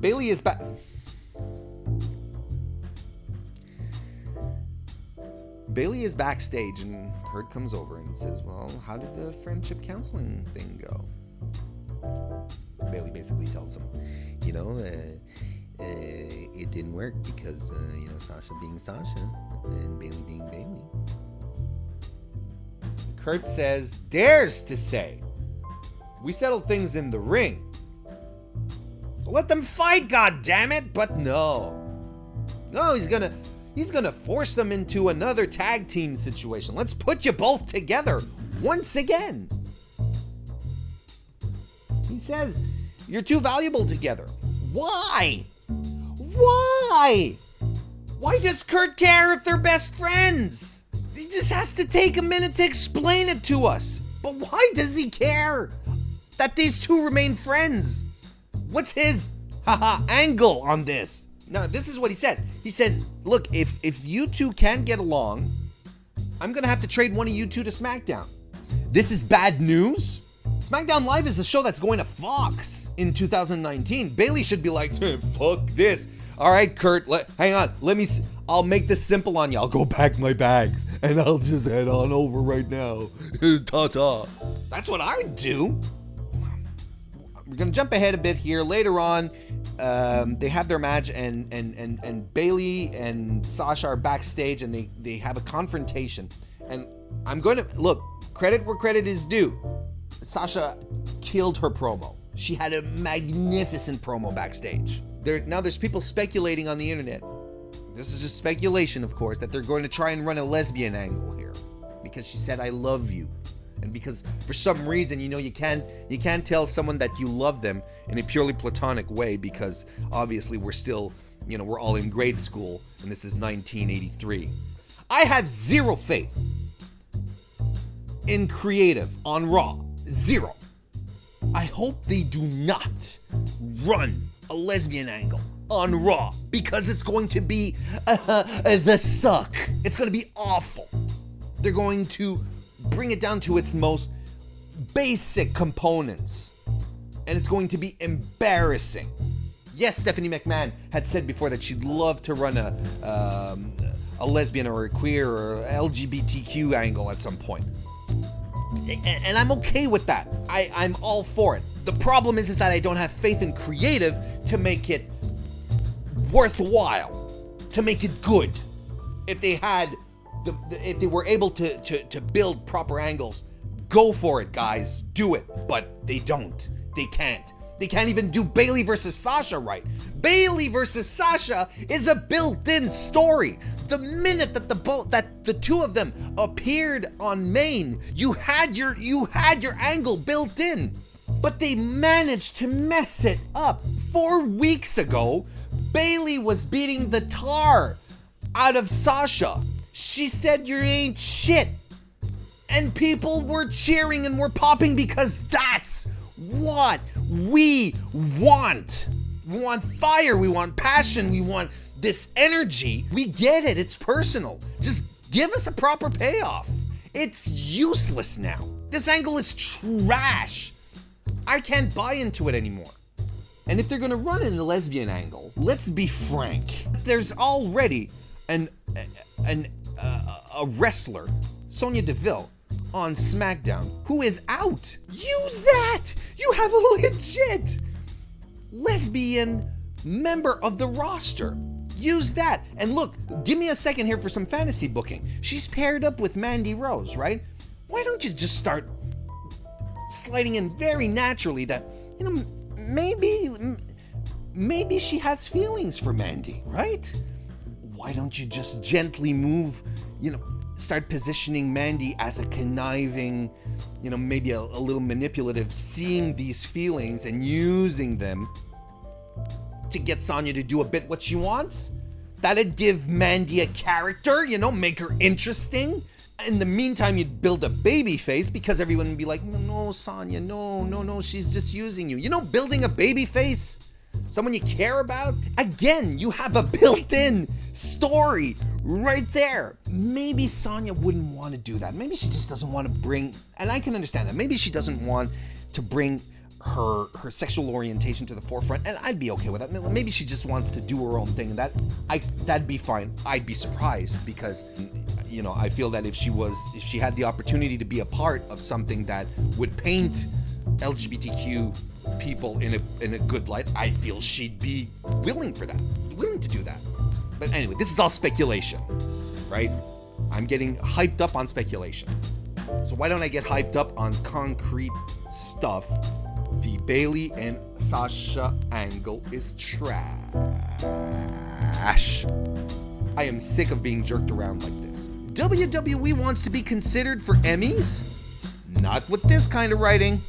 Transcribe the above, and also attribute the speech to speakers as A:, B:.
A: Bayley is back. Bayley is backstage, and Kurt comes over and he says, well, how did the friendship counseling thing go? Bayley basically tells him, it didn't work because, Sasha being Sasha and Bayley being Bayley. Kurt dares to say, we settled things in the ring. Let them fight, goddammit! But no, he's gonna force them into another tag team situation. Let's put you both together once again. He says, you're too valuable together. Why? Why does Kurt care if they're best friends? He just has to take a minute to explain it to us. But why does he care that these two remain friends? What's his angle on this? Now, this is what he says. He says, look, if you two can't get along, I'm going to have to trade one of you two to SmackDown. This is bad news. SmackDown Live is the show that's going to Fox in 2019. Bayley should be like, fuck this. All right, Kurt, hang on. I'll make this simple on you. I'll go pack my bags and I'll just head on over right now. Ta-ta. That's what I would do. We're going to jump ahead a bit here. Later on, they have their match and Bayley and Sasha are backstage and they have a confrontation. And I'm going to, look, credit where credit is due. Sasha killed her promo. She had a magnificent promo backstage. There's people speculating on the internet. This is just speculation, of course, that they're going to try and run a lesbian angle here. Because she said, I love you. And because for some reason, you can't tell someone that you love them in a purely platonic way because obviously we're still, we're all in grade school and this is 1983. I have zero faith in creative on Raw. Zero. I hope they do not run a lesbian angle on Raw because it's going to be the suck. It's going to be awful. They're going to bring it down to its most basic components, and it's going to be embarrassing. Yes, Stephanie McMahon had said before that she'd love to run a lesbian or a queer or LGBTQ angle at some point. And I'm okay with that. I'm all for it. The problem is that I don't have faith in creative to make it worthwhile, to make it good. If they were able to build proper angles, go for it, guys. Do it. But they don't. They can't. They can't even do Bayley versus Sasha right. Bayley versus Sasha is a built-in story. The minute that the two of them appeared on Main, you had your angle built in. But they managed to mess it up. 4 weeks ago, Bayley was beating the tar out of Sasha. She said, you ain't shit. And people were cheering and were popping because that's what we want. We want fire, we want passion, we want this energy. We get it, it's personal. Just give us a proper payoff. It's useless now. This angle is trash. I can't buy into it anymore. And if they're gonna run in a lesbian angle, let's be frank. There's already a wrestler, Sonya Deville, on SmackDown, who is out. Use that! You have a legit lesbian member of the roster. Use that. And look, give me a second here for some fantasy booking. She's paired up with Mandy Rose, right? Why don't you just start sliding in very naturally that, maybe she has feelings for Mandy, right? Why don't you just gently move, start positioning Mandy as a conniving, maybe a little manipulative, seeing these feelings and using them to get Sonya to do a bit what she wants? That'd give Mandy a character, make her interesting. In the meantime, you'd build a baby face because everyone would be like, no, Sonya, no, she's just using you. Building a baby face, someone you care about. Again, you have a built-in story right there. Maybe Sonya wouldn't want to do that. Maybe she just doesn't want to bring, and I can understand that. Maybe she doesn't want to bring her sexual orientation to the forefront, and I'd be okay with that. Maybe she just wants to do her own thing, and that'd be fine. I'd be surprised because, you know, I feel that if she had the opportunity to be a part of something that would paint LGBTQ people in a good light, I feel she'd be willing to do that. But anyway, this is all speculation, right? I'm getting hyped up on speculation. So why don't I get hyped up on concrete stuff? The Bayley and Sasha angle is trash. I am sick of being jerked around like this. WWE wants to be considered for Emmys? Not with this kind of writing.